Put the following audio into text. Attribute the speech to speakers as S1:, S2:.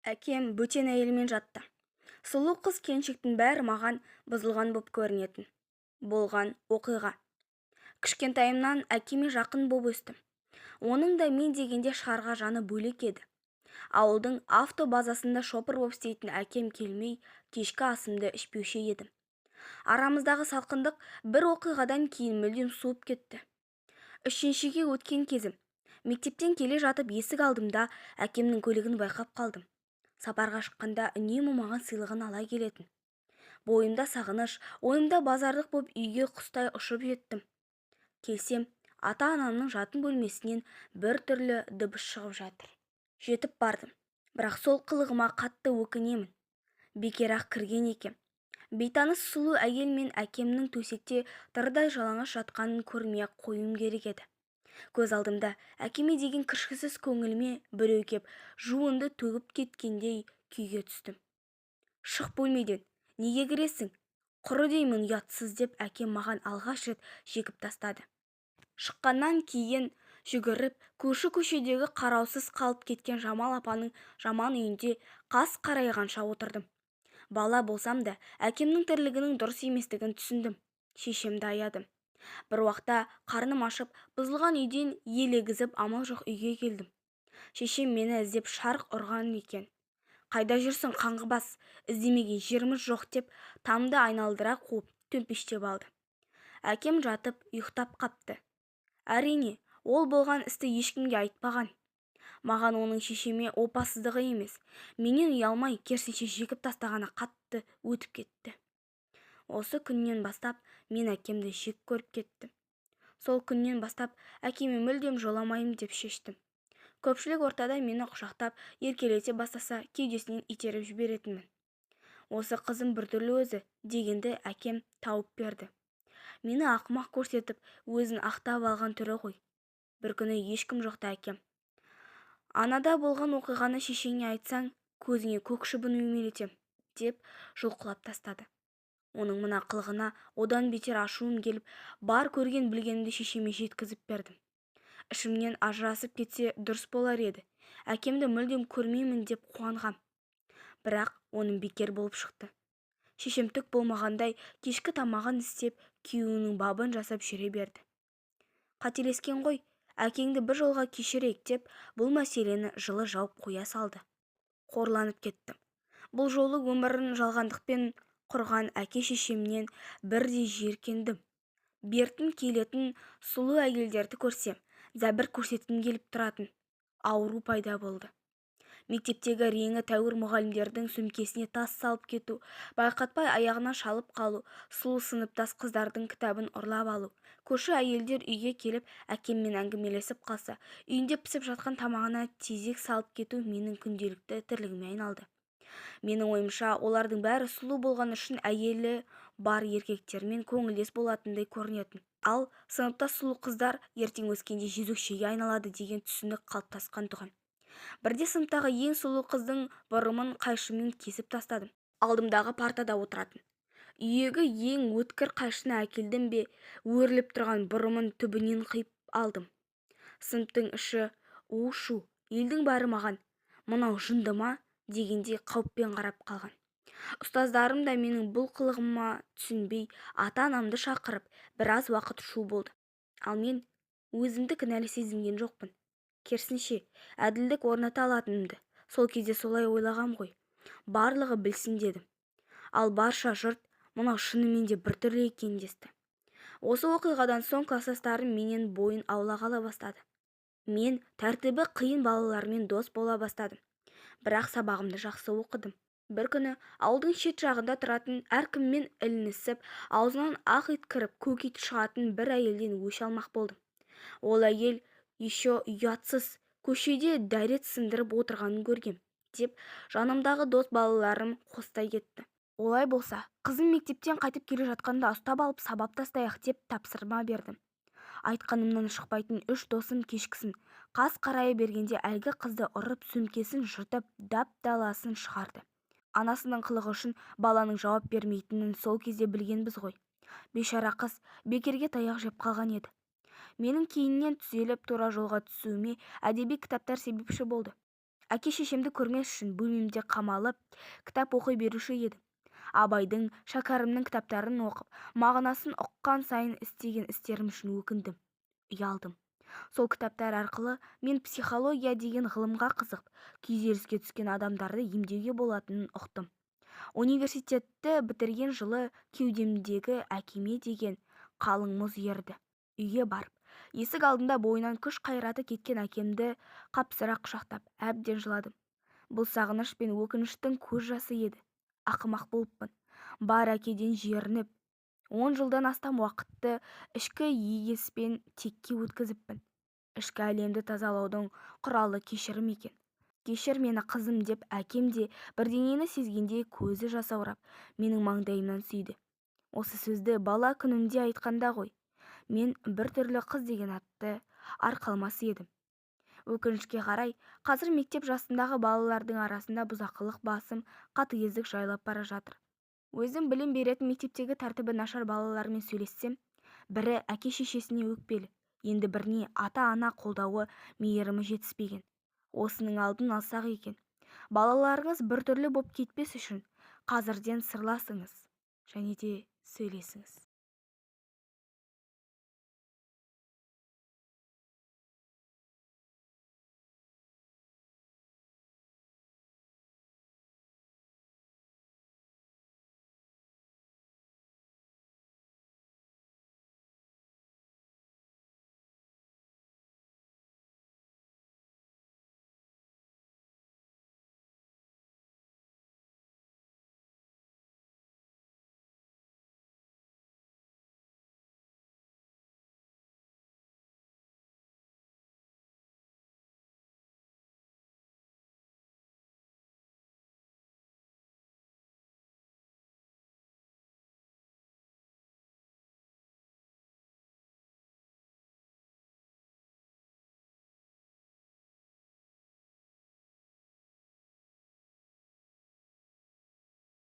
S1: Әкем бөтен әйелмен жатты. Сұлу қыз келіншектің бәрі маған бұзылған боп көрінетін. Болған оқиға. Кішкентайымнан әкеме жақын боп өстім. Оның да мен дегенде шығарға жаны бөлек еді. Ауылдың автобазасында шопыр боп істейтін әкем келмей, кешкі асымды ішпеуші едім. Арамыздағы салқындық бір оқиғадан кейін мүлдем суып кетті. Үшіншіге өткен кезім. Мектептен келе жатып есік алдымда әкемнің көлігін байқап қалдым. Сапарға шыққанда үнемі маған сыйлығын ала келетін. Бойымда сағыныш, ойымда базарлық боп үйге құстай ұшып жеттім. Келсем, ата-анамның жатын бөлмесінен бір түрлі дыбыс шығып жатыр. Жетіп бардым, бірақ сол қылығыма қатты өкінемін. Бекер-ақ кірген екем. Бейтаныс сұлу әйел мен әкемнің төсекте тырдай жалаңаш жатқанын көрмей-ақ қоюым керек еді. Көз алдымда әкеме деген кіршіксіз көңіліме біреу кеп жуынды төгіп кеткендей күйге түстім. Шық бөлмеден, неге кіресің? Құры деймін, ұятсыз, деп әкем маған алғаш рет жегіп тастады. Шыққаннан кейін жүгіріп көрші көшедегі қараусыз қалып кеткен Жамал апаның жаман үйінде қас қарайғанша отырдым. Бала болсам да әкемнің тірлігінің дұрыс еместігін түсіндім. Шешемді аядым. Бір уақта қарным ашып, бұзылған үйден елегізіп амал жоқ үйге келдім. Шешем мені іздеп шарқ ұрған екен. Қайда жүрсің, қаңғыбас, іздемеген жеріміз жоқ, деп тамды айналдыра қуып төмпештеп алды. Әкем жатып ұйықтап қапты. Әрине, ол болған істі ешкімге айтпаған. Маған оның шешеме опасыздығы емес, менен ұялмай керісінше жегіп тастағаны қатты өтіп кетті. Осы күннен бастап мен әкемді жек көріп кеттім. Сол күннен бастап әкеме мүлдем жоламайым деп шештім. Көпшілік ортада мені құшақтап, еркелете бастаса кеудесінен итеріп жіберетінмін. Осы қызым біртүрлі өзі, дегенді әкем тауып берді. Мені ақымақ көрсетіп, өзін ақтап алған түрі ғой. Бір күні ешкім жоқта әкем: анада болған оқиғаны шешеңе айтсаң, көзіңе көк шыбын үймелетем, деп жұлқылап тастады. Оның мына қылығына одан бетер ашуым келіп, бар көрген білгенімді шешеме жеткізіп бердім. Ішімнен ажырасып кетсе дұрыс болар еді. Әкемді мүлдем көрмеймін деп қуанғам. Бірақ оның бекер болып шықты. Шешем түк болмағандай кешкі тамағын істеп, күйеуінің бабын жасап жүре берді. Қателескен ғой, әкеңді бір жолға кешірейік деп, бұл мәселені жылы жауып қоя салды. Қорланып кеттім. Бұл жолы өмірін жалғандықпен құрған әке-шешемнен бірдей жиіркендім. Бертін келетін сұлу әйелдерді көрсем, зәбір көрсеткім келіп тұратын. Ауру пайда болды. Мектептегі реңі тәуір мұғалімдердің сөмкесіне тас салып кету, байқатпай аяғынан шалып қалу, сұлу сыныптас қыздардың кітабын ұрлап алу. Көрші әйелдер үйге келіп әкеммен әңгімелесіп қалса, үйінде пісіп жатқан тамағына тезек салып кету менің күнделікті тірлігіме айналды. Менің ойымша, олардың бәрі сұлу болған үшін әйелі бар еркектермен көңілдес болатындай көрінетін. Ал сыныптас сұлу қыздар ертең өскенде жезөкшеге айналады деген түсінік қалыптасқан тұғын. Бірде сыныптағы ең сұлу қыздың бұрымын қайшымен кесіп тастадым. Алдымдағы партада отыратын. Үйегі ең өткір қайшыны әкелдім бе, өріліп тұрған бұрымын түбінен қиып алдым. Сыныптың іші у-шу, елдің бәрі маған: мынау жынды ма дегенде қауіппен қарап қалған. Ұстаздарым да менің бұл қылығыма түсінбей, ата-анамды шақырып, біраз уақыт шу болды. Ал мен өзімді кінәлі сезінген жоқпын. Керісінше, әділдік орната алатынымды сол кезде солай ойлағам ғой. Барлығы білсін дедім. Ал барша жұрт мынау шынымен де біртүрлі екен десті. Осы оқиғадан соң кластастарым менен бойын аулағалы бастады. Мен тәртібі қиын балалармен дос бола бастадым. Бірақ сабағымды жақсы оқыдым. Бір күні ауылдың шет жағында тұратын, әркіммен ілінісіп, аузынан ақ ит кіріп, көк ит шығатын бір әйелден өш алмақ болдым. Ол әйел еще ұятсыз, көшеде дәрет сындырып отырғанын көргем, деп жанымдағы дос балаларым қостай кетті. Олай болса, қызым мектептен қайтып келе жатқанда ұстап алып сабап тастайық деп тапсырма бердім. Айтқанымнан шықпайтын үш досым кешкісін қас қарая бергенде әлгі қызды ұрып, сөмкесін жыртып, дап-даласын шығарды. Анасының қылығы үшін баланың жауап бермейтінін сол кезде білгенбіз ғой. Бейшара қыз бекерге таяқ жеп қалған еді. Менің кейіннен түзеліп тура жолға түсуіме әдеби кітаптар себепші болды. Әке-шешемді көрмес үшін бөлмемде қамалып, кітап оқи беруші едім. Абайдың, Шәкәрімнің кітаптарын оқып, мағынасын ұққан сайын істеген істерім үшін өкіндім, ұялдым. Сол кітаптар арқылы мен психология деген ғылымға қызығып, күйзеліске түскен адамдарды емдеуге болатынын ұқтым. Университетті бітірген жылы кеудемдегі әкеме деген қалың мұз ерді. Үйге барып, есік алдында бойынан күш қайраты кеткен әкемді қапсыра құшақтап, әбден жыладым. Бұл сағыныш пен өкініштің көз жасы еді. Ақымақ болыппын. Бар әкеден жерініп, 10 жылдан астам уақытты ішкі егеспен текке өткізіппін. Ішкі әлемді тазалаудың құралы кешірім екен. Кешір мені қызым деп әкем де бірдеңені сезгенде көзі жасаурап, менің маңдайымнан сүйді. Осы сөзді бала күнімде айтқанда ғой, мен бір түрлі қыз деген атты арқалмас едім. Өкінішке қарай, қазір мектеп жасындағы балалардың арасында бұзақылық басым, қатыгездік жайлап бара жатыр. Өзім білім беретін мектептегі тәртібі нашар балалармен сөйлессем, бірі әке-шешесіне өкпелі, енді біріне ата-ана қолдауы, мейірімі жетіспеген. Осының алдын алсақ екен. Балаларыңыз біртүрлі боп кетпес үшін қазірден сырласыңыз және де сөйлесіңіз.